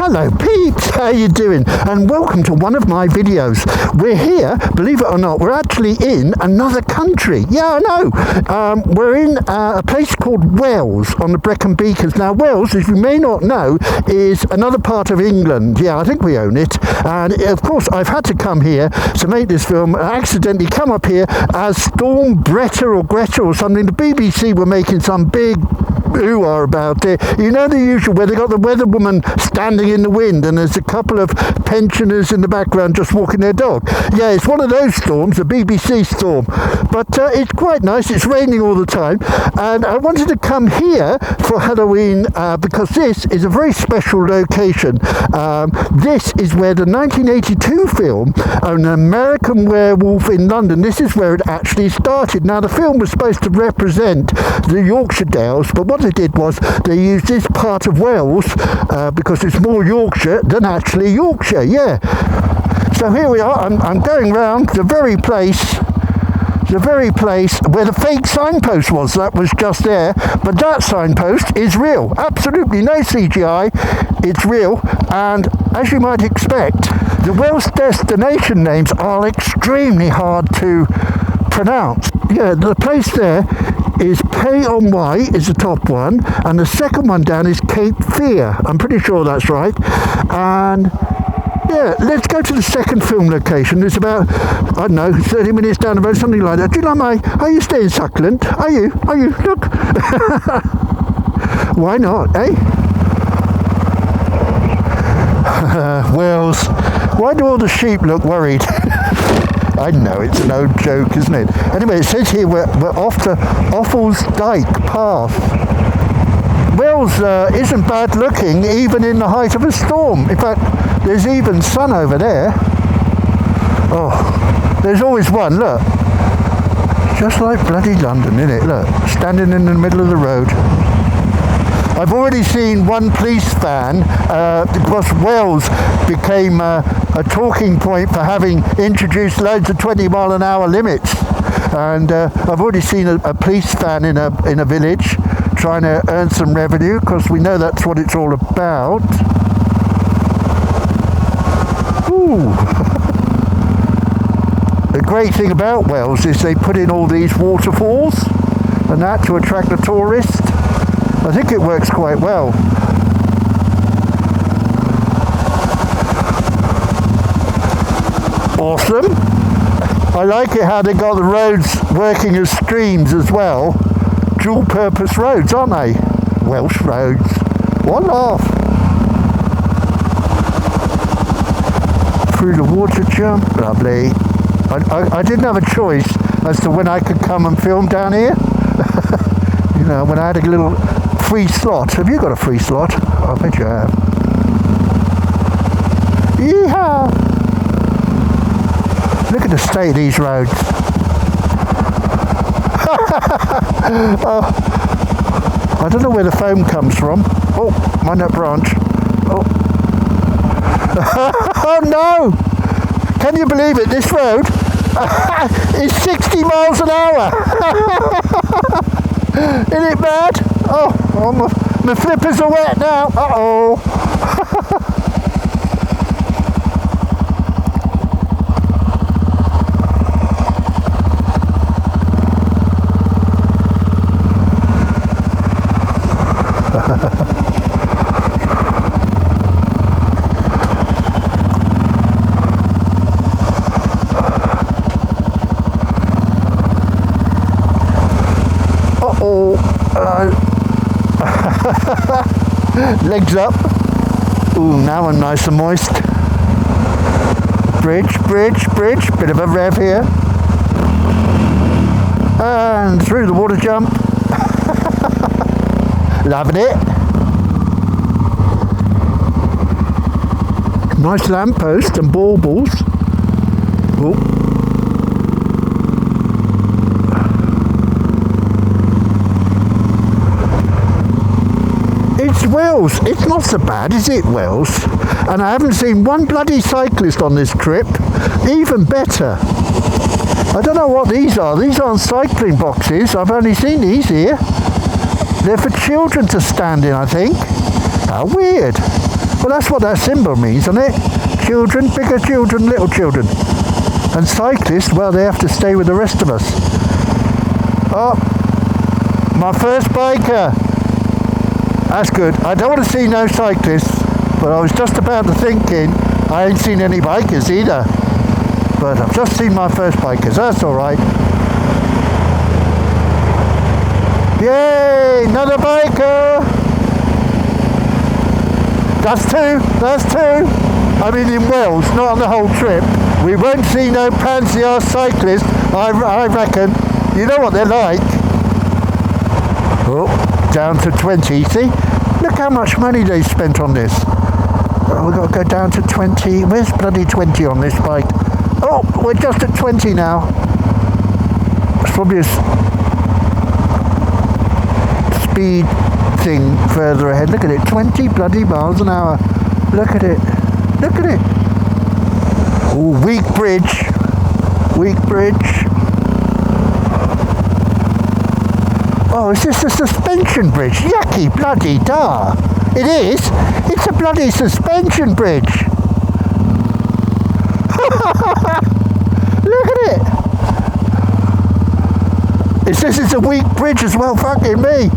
Hello peeps, how you doing? And welcome to one of my videos. We're here, believe it or not, we're actually in another country. Yeah, I know. We're in a place called Wales on the Brecon Beacons. Now Wales, as you may not know, is another part of England. Yeah, I think we own it. And of course I've had to come here to make this film. I accidentally come up here as Storm Greta or something. The BBC were making some big hoo-ha about it. You know the usual, where they got the weather woman standing in the wind and there's a couple of pensioners in the background just walking their dog. Yeah, it's one of those storms, a BBC storm. But it's quite nice. It's raining all the time. And I wanted to come here for Halloween because this is a very special location. This is where the 1982 film, An American Werewolf in London, this is where it actually started. Now the film was supposed to represent the Yorkshire Dales, but what they did was they used this part of Wales because it's more Yorkshire than actually Yorkshire. Yeah. So here we are. I'm going round the very place where the fake signpost was. That was just there, but that signpost is real. Absolutely no CGI. It's real, and as you might expect, the Welsh destination names are extremely hard to pronounce. Yeah, the place there is Pay-on-Wye is the top one, and the second one down is Cape Fear. I'm pretty sure that's right. And yeah, let's go to the second film location. It's about, I don't know, 30 minutes down the road, something like that. Do you like are you staying succulent? Are you? Look. Why not, eh? Wales. Why do all the sheep look worried? I know, it's an old joke, isn't it? Anyway, it says here we're off to Offals Dyke Path. Wales isn't bad looking, even in the height of a storm. In fact, there's even sun over there. Oh, there's always one, look. Just like bloody London, isn't it? Look, standing in the middle of the road. I've already seen one police van because Wales became a talking point for having introduced loads of 20-mile-an-hour limits. And I've already seen a police van in a village trying to earn some revenue, because we know that's what it's all about. Ooh. The great thing about Wales is they put in all these waterfalls and that to attract the tourists. I think it works quite well. Awesome. I like it how they got the roads working as streams as well. Dual purpose roads, aren't they? Welsh roads. What laugh. Through the water jump. Lovely. I didn't have a choice as to when I could come and film down here. You know, when I had a little free slot. Have you got a free slot? I bet you have. Yeehaw! Look at the state of these roads. Oh, I don't know where the foam comes from. Oh, mind that branch. Oh. Oh no! Can you believe it? This road is 60 miles an hour. Isn't it bad? Oh, my flippers are wet now. Uh-oh. Legs up. Ooh, now I'm nice and moist. Bridge. Bit of a rev here. And through the water jump. Loving it. Nice lamppost and baubles. Oh. Wales, it's not so bad, is it, Wales? And I haven't seen one bloody cyclist on this trip. Even better. I don't know what these are. These aren't cycling boxes. I've only seen these here. They're for children to stand in, I think. How weird. Well, that's what that symbol means, isn't it? Children, bigger children, little children. And cyclists, well, they have to stay with the rest of us. Oh, my first biker. That's good. I don't want to see no cyclists, but I was just about to thinking I ain't seen any bikers either. But I've just seen my first bikers. That's all right. Yay! Another biker. That's two. I mean, in Wales, not on the whole trip. We won't see no pansy-ass cyclists, I reckon. You know what they're like. Oh, down to 20. See? Look how much money they spent on this. Oh, we've got to go down to 20. Where's bloody 20 on this bike? Oh, we're just at 20 now. It's probably a speed thing further ahead. Look at it, 20 bloody miles an hour. Look at it. Look at it. Oh, weak bridge. Weak bridge. Oh, is this a suspension bridge? Yucky bloody da. It is. It's a bloody suspension bridge. Look at it. It says it's a weak bridge as well. Fucking me.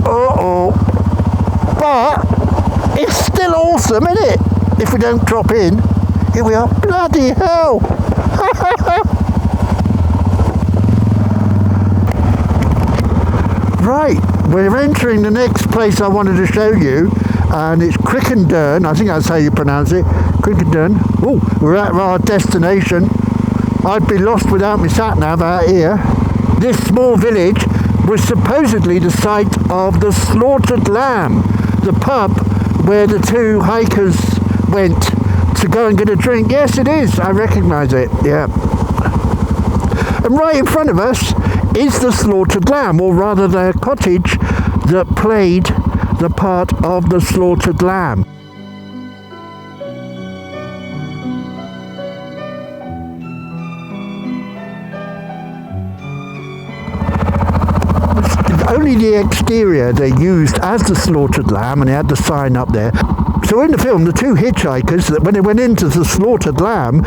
Uh-oh. But it's still awesome, isn't it? If we don't drop in. Here we are. Bloody hell. Right, we're entering the next place I wanted to show you, and it's Crickendern. I think that's how you pronounce it. Crickendern. Oh, we're at our destination. I'd be lost without my sat-nav out here. This small village was supposedly the site of the Slaughtered Lamb, the pub where the two hikers went to go and get a drink. Yes, it is. I recognise it. Yeah. And right in front of us is the Slaughtered Lamb, or rather the cottage that played the part of the Slaughtered Lamb. Only the exterior they used as the Slaughtered Lamb, and they had the sign up there. So in the film, the two hitchhikers, when they went into the Slaughtered Lamb,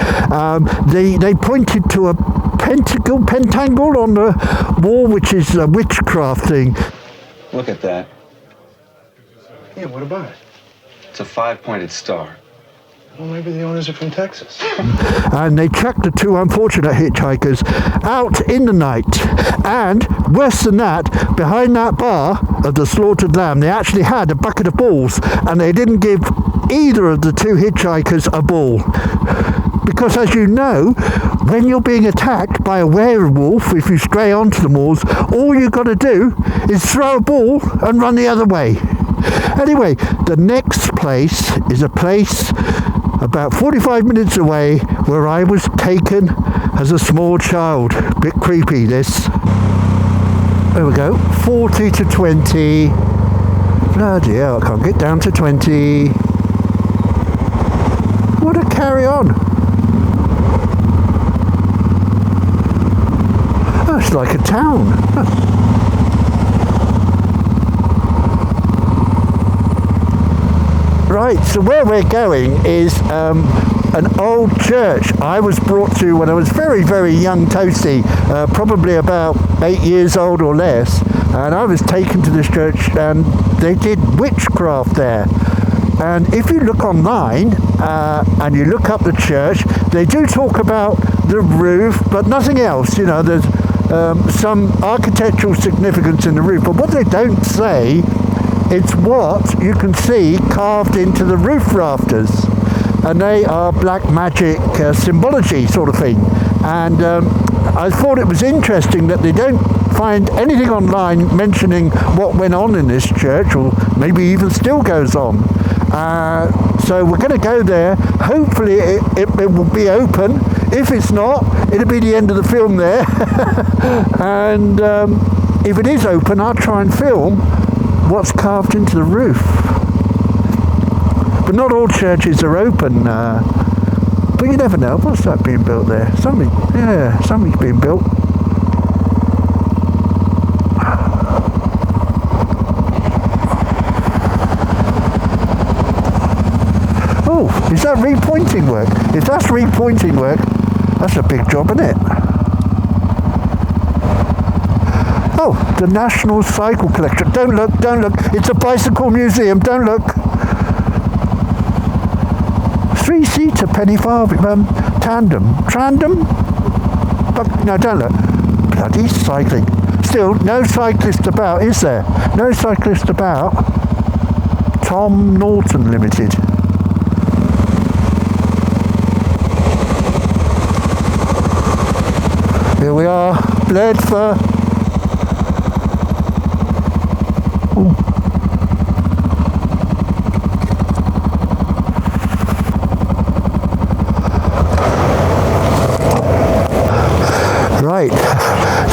they pointed to a pentangle on the wall, which is a witchcraft thing. Look at that. Yeah, what about it? It's a 5-pointed star. Well, maybe the owners are from Texas. And they chucked the two unfortunate hitchhikers out in the night. And worse than that, behind that bar of the Slaughtered Lamb, they actually had a bucket of balls, and they didn't give either of the two hitchhikers a ball. Because as you know, when you're being attacked by a werewolf, if you stray onto the moors, all you've got to do is throw a ball and run the other way. Anyway, the next place is a place about 45 minutes away where I was taken as a small child. Bit creepy, this. There we go, 40 to 20. Bloody hell, I can't get down to 20. What a carry on. Oh, it's like a town. Right, so where we're going is an old church I was brought to when I was very, very young toasty, probably about 8 years old or less, and I was taken to this church and they did witchcraft there. And if you look online and you look up the church, they do talk about the roof, but nothing else. You know, there's some architectural significance in the roof, but what they don't say, it's what you can see carved into the roof rafters, and they are black magic symbology sort of thing. And I thought it was interesting that they don't find anything online mentioning what went on in this church, or maybe even still goes on. So we're going to go there. Hopefully it will be open. If it's not, it'll be the end of the film there. And if it is open, I'll try and film what's carved into the roof. But not all churches are open. But you never know. What's that being built there? Something's being built. Oh, is that repointing work? If that's repointing work, that's a big job, isn't it? Oh, the National Cycle Collection. Don't look, don't look. It's a bicycle museum. Don't look. 3-seater penny farthing tandem. No, don't look. Bloody cycling. Still, no cyclist about, is there? No cyclist about. Tom Norton Limited. Here we are, Bledford. Right,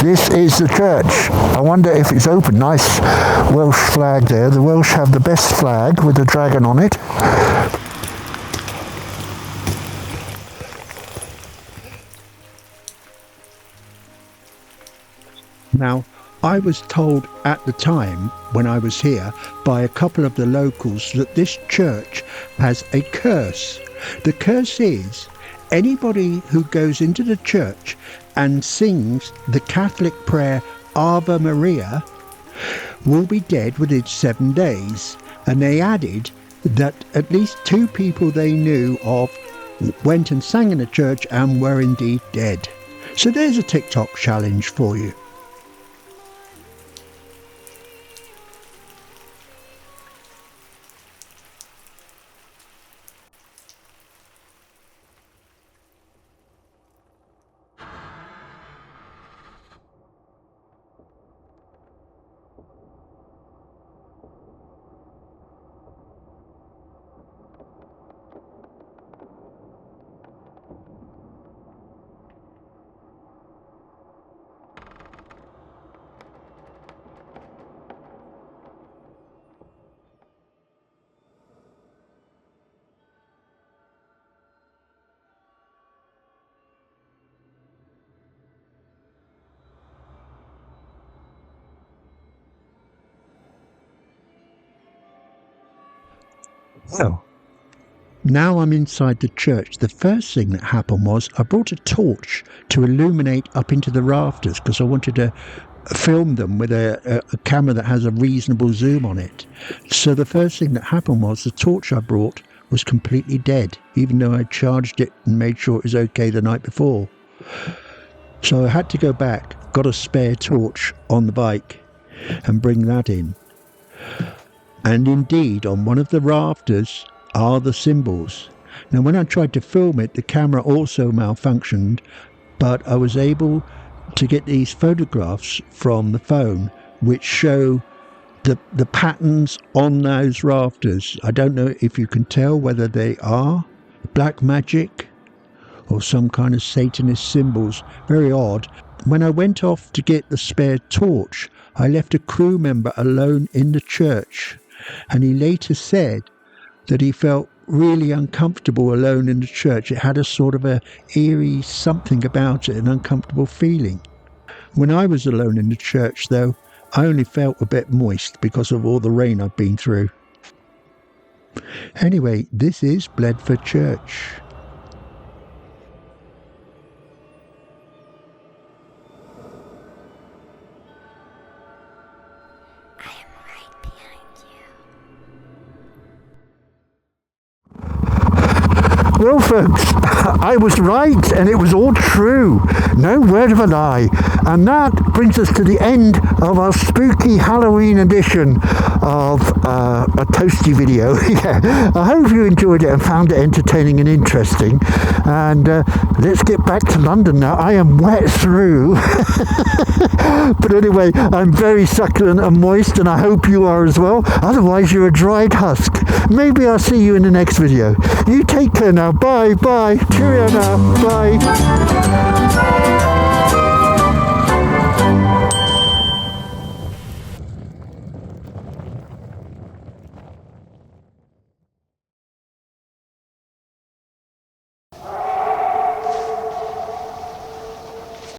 this is the church. I wonder if it's open. Nice Welsh flag there. The Welsh have the best flag with a dragon on it. Now, I was told at the time when I was here by a couple of the locals that this church has a curse. The curse is anybody who goes into the church and sings the Catholic prayer Ave Maria will be dead within 7 days. And they added that at least 2 people they knew of went and sang in the church and were indeed dead. So there's a TikTok challenge for you. Well, now I'm inside the church. The first thing that happened was I brought a torch to illuminate up into the rafters because I wanted to film them with a camera that has a reasonable zoom on it. So the first thing that happened was the torch I brought was completely dead, even though I charged it and made sure it was okay the night before. So I had to go back, got a spare torch on the bike and bring that in. And indeed, on one of the rafters are the symbols. Now, when I tried to film it, the camera also malfunctioned, but I was able to get these photographs from the phone, which show the patterns on those rafters. I don't know if you can tell whether they are black magic or some kind of Satanist symbols. Very odd. When I went off to get the spare torch, I left a crew member alone in the church. And he later said that he felt really uncomfortable alone in the church. It had a sort of a eerie something about it, an uncomfortable feeling. When I was alone in the church, though, I only felt a bit moist because of all the rain I've been through. Anyway, this is Bledford Church. Well, folks, I was right, and it was all true. No word of a lie. And that brings us to the end of our spooky Halloween edition of a toasty video. Yeah, I hope you enjoyed it and found it entertaining and interesting. And let's get back to London now. I am wet through. But anyway, I'm very succulent and moist, and I hope you are as well. Otherwise, you're a dried husk. Maybe I'll see you in the next video. You take care now. Bye, bye. Cheerio now. Bye.